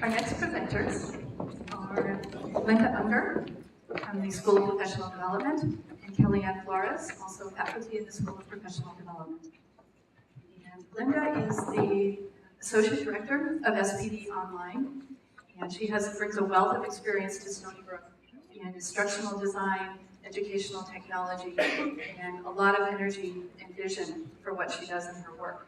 Our next presenters are Unger from the School of Professional Development and Kelliann Flores, also faculty in the School of Professional Development. And Linda is the Associate Director of SPD Online, and she brings a wealth of experience to Stony Brook in instructional design, educational technology, and a lot of energy and vision for what she does in her work.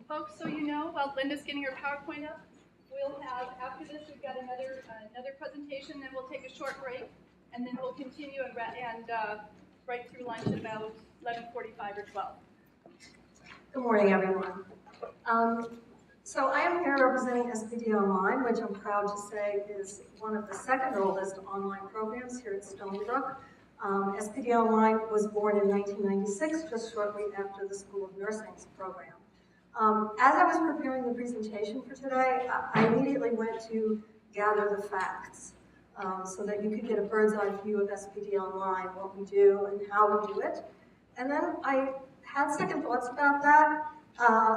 Folks, so you know, while Linda's getting her PowerPoint up, we'll have, after this, we've got another presentation, then we'll take a short break, and then we'll continue and right through lunch at about 11:45 or 12. Good morning, everyone. So I am here representing SPD Online, which I'm proud to say is one of the second oldest online programs here at Stony Brook. SPD Online was born in 1996, just shortly after the School of Nursing's program. As I was preparing the presentation for today, I immediately went to gather the facts so that you could get a bird's eye view of SPD Online, what we do and how we do it. And then I had second thoughts about that,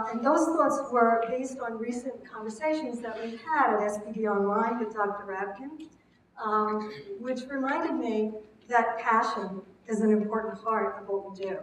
and those thoughts were based on recent conversations that we've had at SPD Online with Dr. Rabkin, which reminded me that passion is an important part of what we do.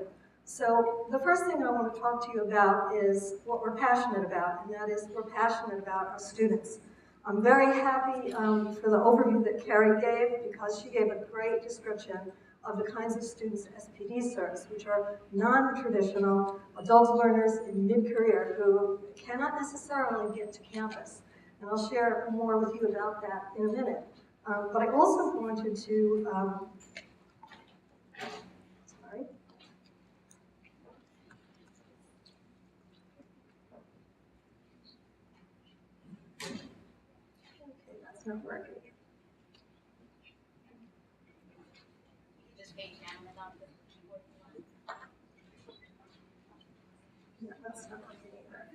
So the first thing I want to talk to you about is what we're passionate about, and that is we're passionate about our students. I'm very happy for the overview that Carrie gave, because she gave a great description of the kinds of students SPD serves, which are non-traditional adult learners in mid-career who cannot necessarily get to campus. And I'll share more with you about that in a minute. But I also wanted to, not working. No, that's not working either.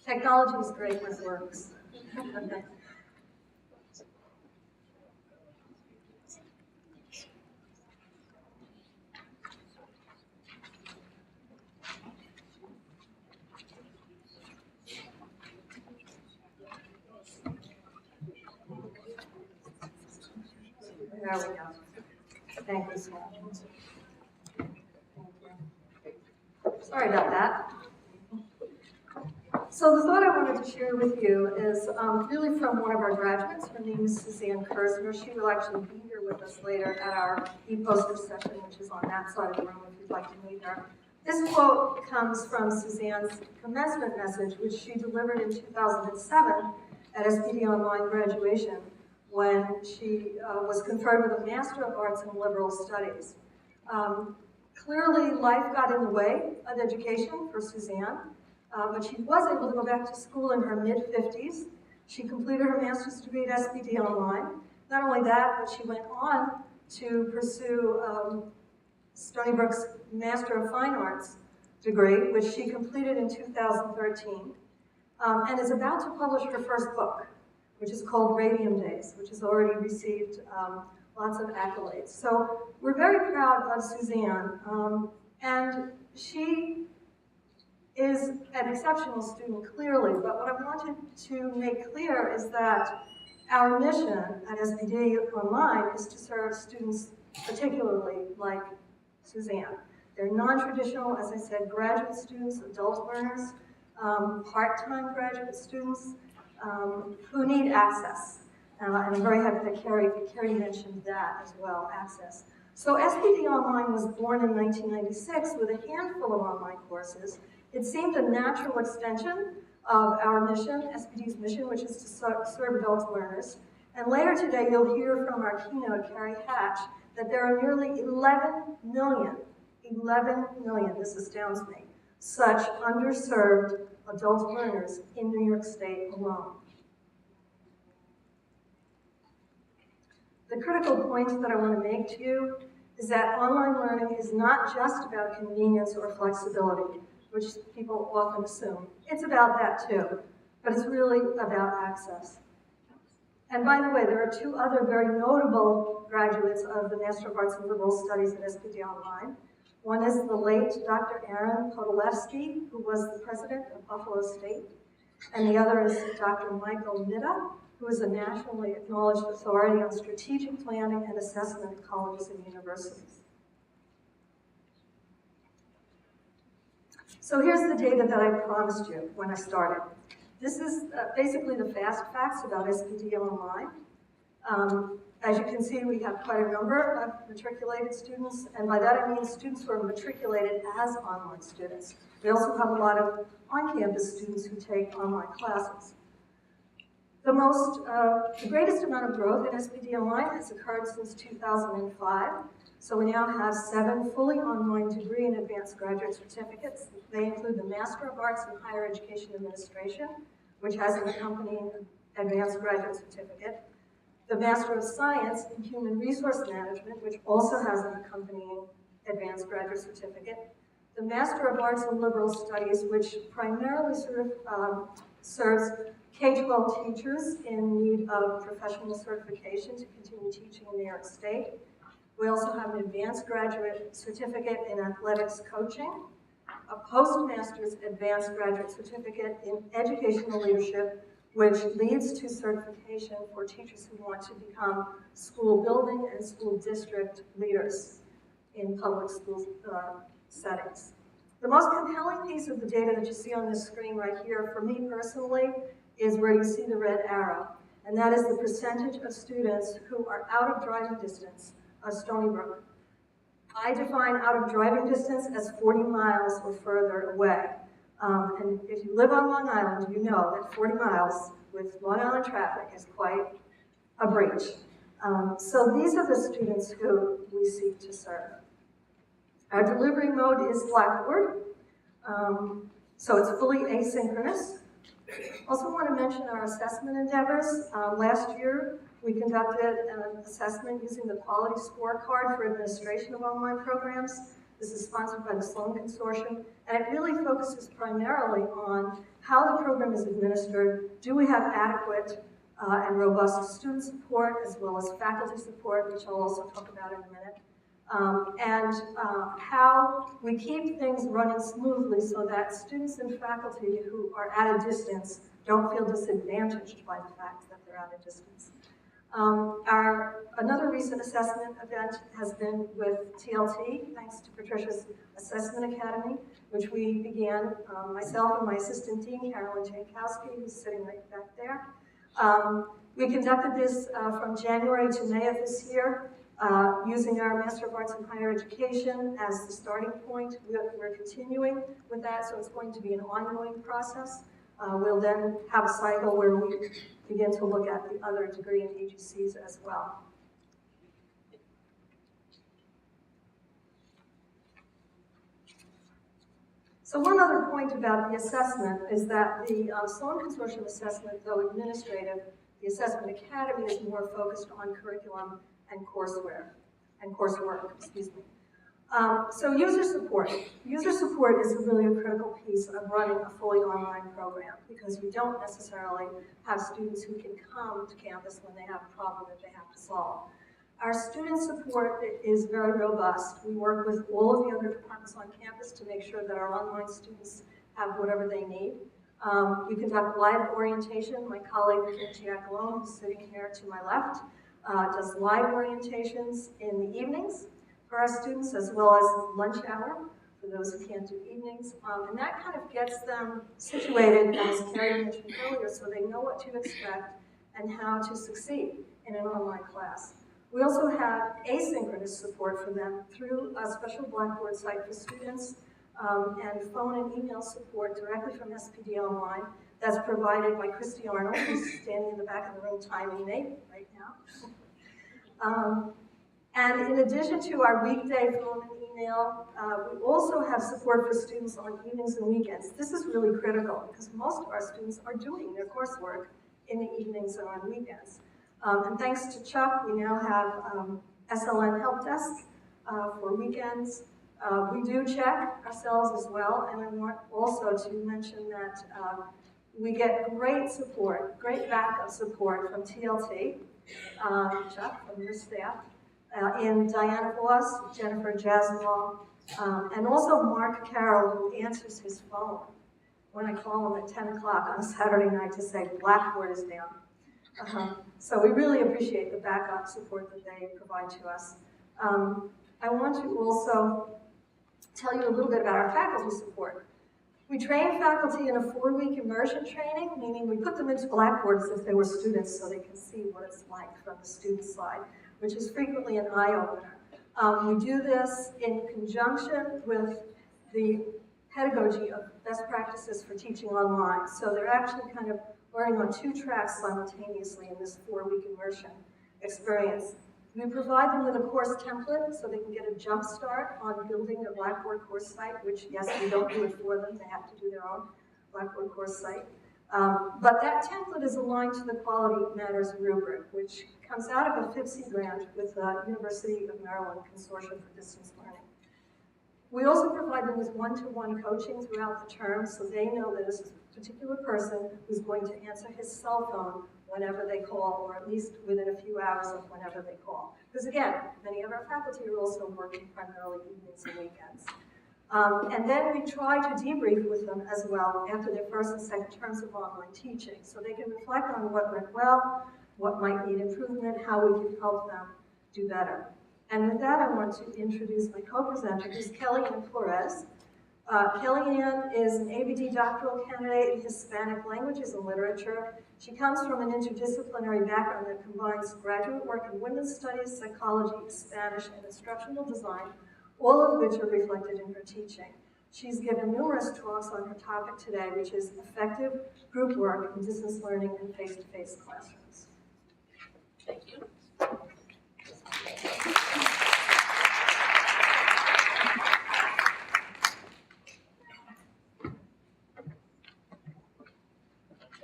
Technology is great when it works. There we go. Thank you so much. Sorry about that. So the thought I wanted to share with you is really from one of our graduates. Her name is Suzanne Kersner. She will actually be here with us later at our e-poster session, which is on that side of the room if you'd like to meet her. This quote comes from Suzanne's commencement message, which she delivered in 2007 at SPD Online graduation when she was conferred with a Master of Arts in Liberal Studies. Clearly, life got in the way of education for Suzanne. But she was able to go back to school in her mid-50s. She completed her master's degree at SPD Online. Not only that, but she went on to pursue Stony Brook's Master of Fine Arts degree, which she completed in 2013, and is about to publish her first book, which is called Radium Days, which has already received lots of accolades. So we're very proud of Suzanne, and she is an exceptional student, clearly, but what I wanted to make clear is that our mission at SPD Online is to serve students particularly like Suzanne. They're non-traditional, as I said, graduate students, adult learners, part-time graduate students who need access. And I'm very happy that Carrie mentioned that as well, access. So SPD Online was born in 1996 with a handful of online courses. It seemed a natural extension of our mission, SPD's mission, which is to serve adult learners. And later today, you'll hear from our keynote, Carrie Hatch, that there are nearly 11 million, this astounds me, such underserved adult learners in New York State alone. The critical point that I want to make to you is that online learning is not just about convenience or flexibility, which people often assume. It's about that too, but it's really about access. And by the way, there are two other very notable graduates of the Master of Arts in Liberal Studies at SPD Online. One is the late Dr. Aaron Podolevsky, who was the president of Buffalo State, and the other is Dr. Michael Nitta, who is a nationally acknowledged authority on strategic planning and assessment at colleges and universities. So here's the data that I promised you when I started. This is basically the fast facts about SPD Online. As you can see, we have quite a number of matriculated students, and by that I mean students who are matriculated as online students. We also have a lot of on-campus students who take online classes. The greatest amount of growth in SPD Online has occurred since 2005. So we now have 7 fully online degree and advanced graduate certificates. They include the Master of Arts in Higher Education Administration, which has an accompanying advanced graduate certificate. The Master of Science in Human Resource Management, which also has an accompanying advanced graduate certificate. The Master of Arts in Liberal Studies, which primarily serves K-12 teachers in need of professional certification to continue teaching in New York State. We also have an advanced graduate certificate in athletics coaching, a postmaster's advanced graduate certificate in educational leadership, which leads to certification for teachers who want to become school building and school district leaders in public school settings. The most compelling piece of the data that you see on this screen right here, for me personally, is where you see the red arrow, and that is the percentage of students who are out of driving distance of Stony Brook. I define out of driving distance as 40 miles or further away. And if you live on Long Island, you know that 40 miles with Long Island traffic is quite a breach. So these are the students who we seek to serve. Our delivery mode is Blackboard, so it's fully asynchronous. Also want to mention our assessment endeavors. Last year, we conducted an assessment using the Quality Scorecard for Administration of Online Programs. This is sponsored by the Sloan Consortium, and it really focuses primarily on how the program is administered. Do we have adequate and robust student support, as well as faculty support, which I'll also talk about in a minute, and how we keep things running smoothly so that students and faculty who are at a distance don't feel disadvantaged by the fact that they're at a distance. Another recent assessment event has been with TLT, thanks to Patricia's Assessment Academy, which we began, myself and my assistant dean, Carolyn Jankowski, who's sitting right back there. We conducted this from January to May of this year, using our Master of Arts in Higher Education as the starting point. We're continuing with that, so it's going to be an ongoing process. We'll then have a cycle where we begin to look at the other degree and AGCs as well. So one other point about the assessment is that the Sloan Consortium assessment, though administrative, the Assessment Academy is more focused on curriculum and coursework, excuse me. So user support. User support is really a critical piece of running a fully online program because you don't necessarily have students who can come to campus when they have a problem that they have to solve. Our student support is very robust. We work with all of the other departments on campus to make sure that our online students have whatever they need. We conduct live orientation. My colleague, Jack Malone, who's sitting here to my left, does live orientations in the evenings for our students, as well as lunch hour. for those who can't do evenings. And that kind of gets them situated, as Carrie mentioned earlier, so they know what to expect and how to succeed in an online class. We also have asynchronous support for them through a special Blackboard site for students and phone and email support directly from SPD Online. That's provided by Christy Arnold, who's standing in the back of the room timing me right now. And in addition to our weekday phone and email, we also have support for students on evenings and weekends. This is really critical because most of our students are doing their coursework in the evenings and on weekends. And thanks to Chuck, we now have SLN Help Desk for weekends. We do check ourselves as well, and I want also to mention that we get great support, great backup support from TLT, Chuck, from your staff, in Diana Voss, Jennifer Jasmine, and also Mark Carroll, who answers his phone when I call him at 10 o'clock on a Saturday night to say Blackboard is down. So we really appreciate the backup support that they provide to us. I want to also tell you a little bit about our faculty support. We train faculty in a 4-week immersion training, meaning we put them into Blackboard as if they were students so they can see what it's like from the student side, which is frequently an eye-opener. We do this in conjunction with the pedagogy of best practices for teaching online. So they're actually kind of learning on 2 tracks simultaneously in this 4-week immersion experience. We provide them with a course template so they can get a jump start on building their Blackboard course site, which, yes, we don't do it for them. They have to do their own Blackboard course site. But that template is aligned to the Quality Matters rubric, which comes out of a FIPSI grant with the University of Maryland Consortium for Distance Learning. We also provide them with one-to-one coaching throughout the term so they know that this is a particular person who's going to answer his cell phone whenever they call, or at least within a few hours of whenever they call. Because again, many of our faculty are also working primarily evenings and weekends. And then we try to debrief with them as well after their first and second terms of online teaching so they can reflect on what went well, what might need improvement, how we can help them do better. And with that, I want to introduce my co-presenter, who's Kelliann Flores. Kelliann is an ABD doctoral candidate in Hispanic languages and literature. She comes from an interdisciplinary background that combines graduate work in women's studies, psychology, Spanish, and instructional design, all of which are reflected in her teaching. She's given numerous talks on her topic today, which is effective group work in distance learning and face-to-face classrooms. Thank you.